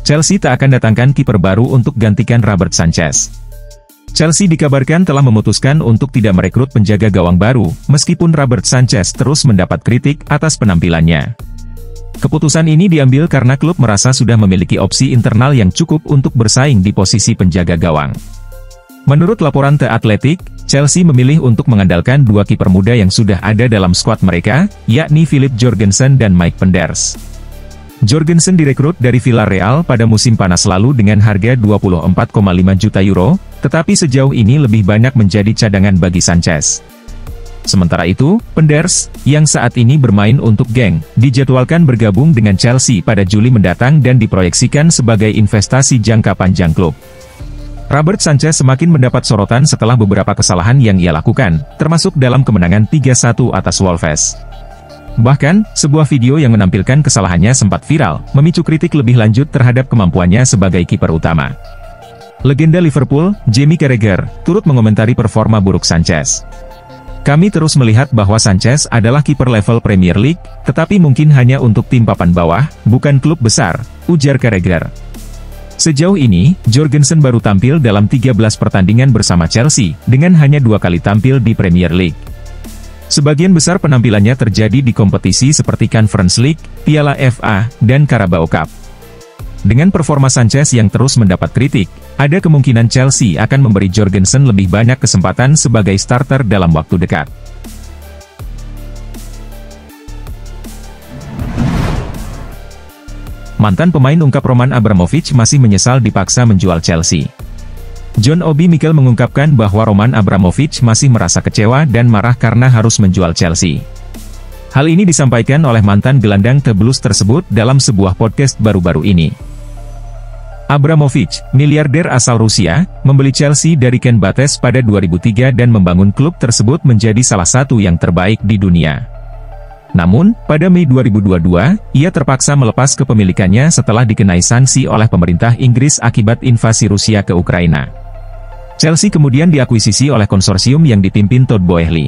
Chelsea tak akan datangkan kiper baru untuk gantikan Robert Sanchez. Chelsea dikabarkan telah memutuskan untuk tidak merekrut penjaga gawang baru, meskipun Robert Sanchez terus mendapat kritik atas penampilannya. Keputusan ini diambil karena klub merasa sudah memiliki opsi internal yang cukup untuk bersaing di posisi penjaga gawang. Menurut laporan The Athletic, Chelsea memilih untuk mengandalkan dua kiper muda yang sudah ada dalam skuad mereka, yakni Philip Jorgensen dan Mike Penders. Jorgensen direkrut dari Villarreal pada musim panas lalu dengan harga 24,5 juta euro, tetapi sejauh ini lebih banyak menjadi cadangan bagi Sanchez. Sementara itu, Penders, yang saat ini bermain untuk Genk, dijadwalkan bergabung dengan Chelsea pada Juli mendatang dan diproyeksikan sebagai investasi jangka panjang klub. Robert Sanchez semakin mendapat sorotan setelah beberapa kesalahan yang ia lakukan, termasuk dalam kemenangan 3-1 atas Wolves. Bahkan, sebuah video yang menampilkan kesalahannya sempat viral, memicu kritik lebih lanjut terhadap kemampuannya sebagai kiper utama. Legenda Liverpool, Jamie Carragher, turut mengomentari performa buruk Sanchez. "Kami terus melihat bahwa Sanchez adalah kiper level Premier League, tetapi mungkin hanya untuk tim papan bawah, bukan klub besar," ujar Carragher. Sejauh ini, Jorgensen baru tampil dalam 13 pertandingan bersama Chelsea, dengan hanya 2 kali tampil di Premier League. Sebagian besar penampilannya terjadi di kompetisi seperti Conference League, Piala FA, dan Carabao Cup. Dengan performa Sanchez yang terus mendapat kritik, ada kemungkinan Chelsea akan memberi Jorgensen lebih banyak kesempatan sebagai starter dalam waktu dekat. Mantan pemain ungkap Roman Abramovich masih menyesal dipaksa menjual Chelsea. John Obi Mikel mengungkapkan bahwa Roman Abramovich masih merasa kecewa dan marah karena harus menjual Chelsea. Hal ini disampaikan oleh mantan gelandang The Blues tersebut dalam sebuah podcast baru-baru ini. Abramovich, miliarder asal Rusia, membeli Chelsea dari Ken Bates pada 2003 dan membangun klub tersebut menjadi salah satu yang terbaik di dunia. Namun, pada Mei 2022, ia terpaksa melepas kepemilikannya setelah dikenai sanksi oleh pemerintah Inggris akibat invasi Rusia ke Ukraina. Chelsea kemudian diakuisisi oleh konsorsium yang dipimpin Todd Boehly.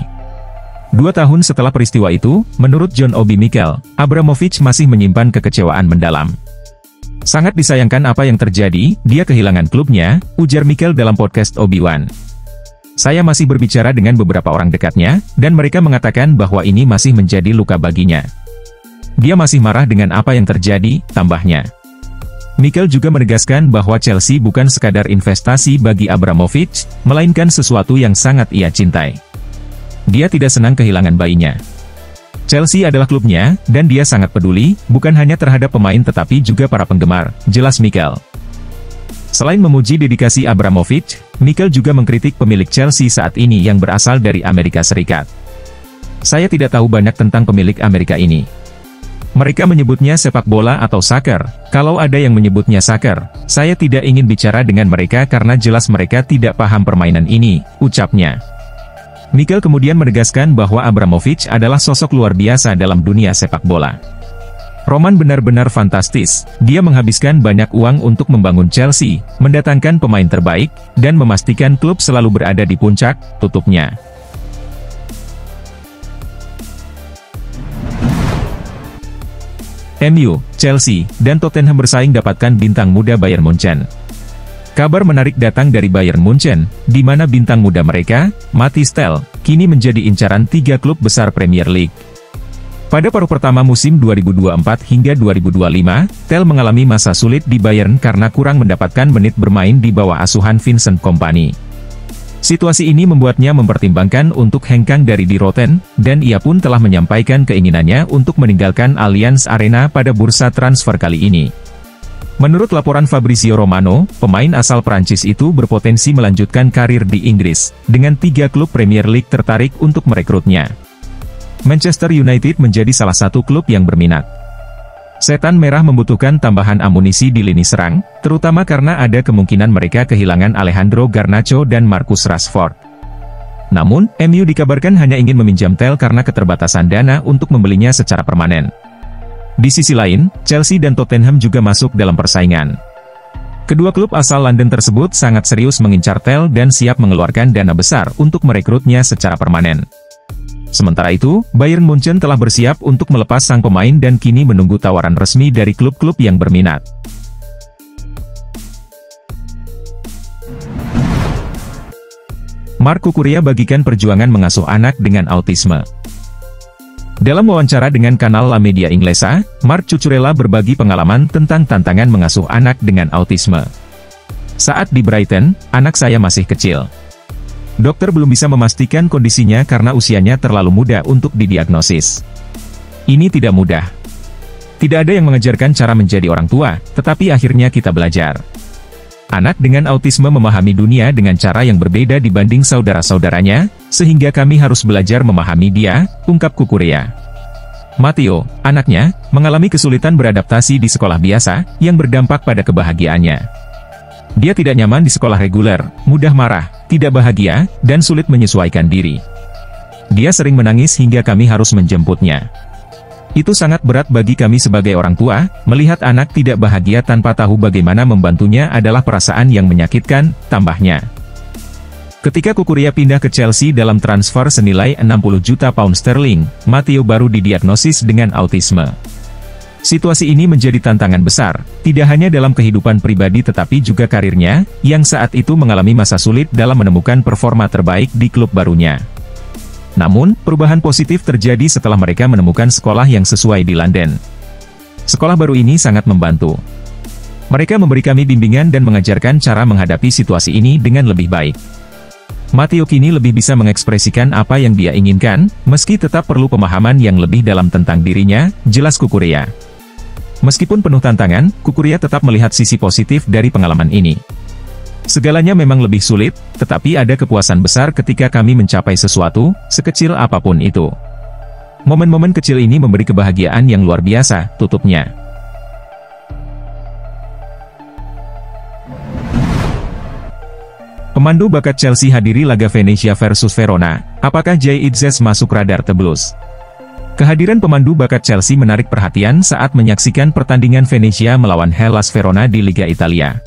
2 tahun setelah peristiwa itu, menurut John Obi Mikel, Abramovich masih menyimpan kekecewaan mendalam. "Sangat disayangkan apa yang terjadi, dia kehilangan klubnya," ujar Mikel dalam podcast Obi-Wan. "Saya masih berbicara dengan beberapa orang dekatnya, dan mereka mengatakan bahwa ini masih menjadi luka baginya. Dia masih marah dengan apa yang terjadi," tambahnya. Mikel juga menegaskan bahwa Chelsea bukan sekadar investasi bagi Abramovich, melainkan sesuatu yang sangat ia cintai. Dia tidak senang kehilangan bayinya. Chelsea adalah klubnya, dan dia sangat peduli, bukan hanya terhadap pemain tetapi juga para penggemar, jelas Mikel. Selain memuji dedikasi Abramovich, Mikel juga mengkritik pemilik Chelsea saat ini yang berasal dari Amerika Serikat. "Saya tidak tahu banyak tentang pemilik Amerika ini. Mereka menyebutnya sepak bola atau soccer. Kalau ada yang menyebutnya soccer, saya tidak ingin bicara dengan mereka karena jelas mereka tidak paham permainan ini," ucapnya. Mikel kemudian menegaskan bahwa Abramovich adalah sosok luar biasa dalam dunia sepak bola. "Roman benar-benar fantastis, dia menghabiskan banyak uang untuk membangun Chelsea, mendatangkan pemain terbaik, dan memastikan klub selalu berada di puncak," tutupnya. MU, Chelsea, dan Tottenham bersaing dapatkan bintang muda Bayern Munchen. Kabar menarik datang dari Bayern Munchen, di mana bintang muda mereka, Mathys Tel, kini menjadi incaran 3 klub besar Premier League. Pada paruh pertama musim 2024 hingga 2025, Tel mengalami masa sulit di Bayern karena kurang mendapatkan menit bermain di bawah asuhan Vincent Kompany. Situasi ini membuatnya mempertimbangkan untuk hengkang dari Die Roten, dan ia pun telah menyampaikan keinginannya untuk meninggalkan Allianz Arena pada bursa transfer kali ini. Menurut laporan Fabrizio Romano, pemain asal Prancis itu berpotensi melanjutkan karir di Inggris, dengan 3 klub Premier League tertarik untuk merekrutnya. Manchester United menjadi salah satu klub yang berminat. Setan Merah membutuhkan tambahan amunisi di lini serang, terutama karena ada kemungkinan mereka kehilangan Alejandro Garnacho dan Marcus Rashford. Namun, MU dikabarkan hanya ingin meminjam Tel karena keterbatasan dana untuk membelinya secara permanen. Di sisi lain, Chelsea dan Tottenham juga masuk dalam persaingan. Kedua klub asal London tersebut sangat serius mengincar Tel dan siap mengeluarkan dana besar untuk merekrutnya secara permanen. Sementara itu, Bayern Munchen telah bersiap untuk melepas sang pemain dan kini menunggu tawaran resmi dari klub-klub yang berminat. Mark Cucurella bagikan perjuangan mengasuh anak dengan autisme. Dalam wawancara dengan kanal La Media Inglesa, Mark Cucurella berbagi pengalaman tentang tantangan mengasuh anak dengan autisme. Saat di Brighton, anak saya masih kecil. Dokter belum bisa memastikan kondisinya karena usianya terlalu muda untuk didiagnosis. Ini tidak mudah. Tidak ada yang mengajarkan cara menjadi orang tua, tetapi akhirnya kita belajar. Anak dengan autisme memahami dunia dengan cara yang berbeda dibanding saudara-saudaranya, sehingga kami harus belajar memahami dia, ungkap Cucurella. Matteo, anaknya, mengalami kesulitan beradaptasi di sekolah biasa, yang berdampak pada kebahagiaannya. Dia tidak nyaman di sekolah reguler, mudah marah, tidak bahagia, dan sulit menyesuaikan diri. Dia sering menangis hingga kami harus menjemputnya. Itu sangat berat bagi kami sebagai orang tua, melihat anak tidak bahagia tanpa tahu bagaimana membantunya adalah perasaan yang menyakitkan, tambahnya. Ketika Cucurella pindah ke Chelsea dalam transfer senilai 60 juta pound sterling, Matteo baru didiagnosis dengan autisme. Situasi ini menjadi tantangan besar, tidak hanya dalam kehidupan pribadi tetapi juga karirnya, yang saat itu mengalami masa sulit dalam menemukan performa terbaik di klub barunya. Namun, perubahan positif terjadi setelah mereka menemukan sekolah yang sesuai di London. Sekolah baru ini sangat membantu. Mereka memberi kami bimbingan dan mengajarkan cara menghadapi situasi ini dengan lebih baik. Matteo kini lebih bisa mengekspresikan apa yang dia inginkan, meski tetap perlu pemahaman yang lebih dalam tentang dirinya, jelas Cucurella. Meskipun penuh tantangan, Cucurella tetap melihat sisi positif dari pengalaman ini. Segalanya memang lebih sulit, tetapi ada kepuasan besar ketika kami mencapai sesuatu, sekecil apapun itu. Momen-momen kecil ini memberi kebahagiaan yang luar biasa, tutupnya. Pemandu bakat Chelsea hadiri laga Venezia versus Verona, apakah Jay Itzes masuk radar The Blues? Kehadiran pemandu bakat Chelsea menarik perhatian saat menyaksikan pertandingan Venezia melawan Hellas Verona di Liga Italia.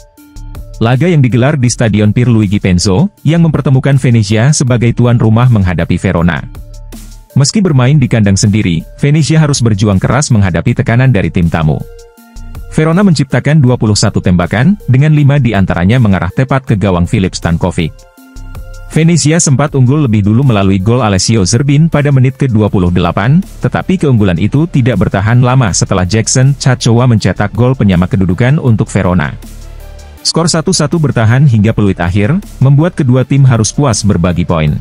Laga yang digelar di Stadion Pierluigi Penzo, yang mempertemukan Venezia sebagai tuan rumah menghadapi Verona. Meski bermain di kandang sendiri, Venezia harus berjuang keras menghadapi tekanan dari tim tamu. Verona menciptakan 21 tembakan, dengan 5 di antaranya mengarah tepat ke gawang Filip Stankovic. Venezia sempat unggul lebih dulu melalui gol Alessio Zerbin pada menit ke-28, tetapi keunggulan itu tidak bertahan lama setelah Jackson Chachoa mencetak gol penyama kedudukan untuk Verona. Skor 1-1 bertahan hingga peluit akhir, membuat kedua tim harus puas berbagi poin.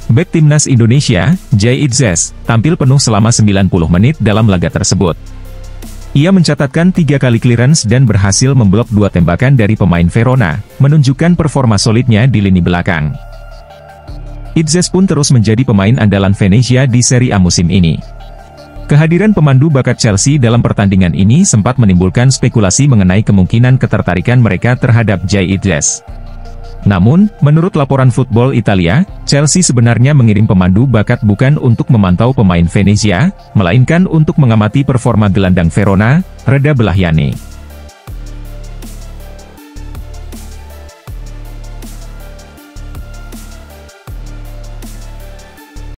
Bek timnas Indonesia, Jay Itzes, tampil penuh selama 90 menit dalam laga tersebut. Ia mencatatkan 3 kali clearance dan berhasil memblok 2 tembakan dari pemain Verona, menunjukkan performa solidnya di lini belakang. Itzes pun terus menjadi pemain andalan Venezia di Serie A musim ini. Kehadiran pemandu bakat Chelsea dalam pertandingan ini sempat menimbulkan spekulasi mengenai kemungkinan ketertarikan mereka terhadap Jay Itzes. Namun, menurut laporan Football Italia, Chelsea sebenarnya mengirim pemandu bakat bukan untuk memantau pemain Venezia, melainkan untuk mengamati performa gelandang Verona, Reda Belahyane.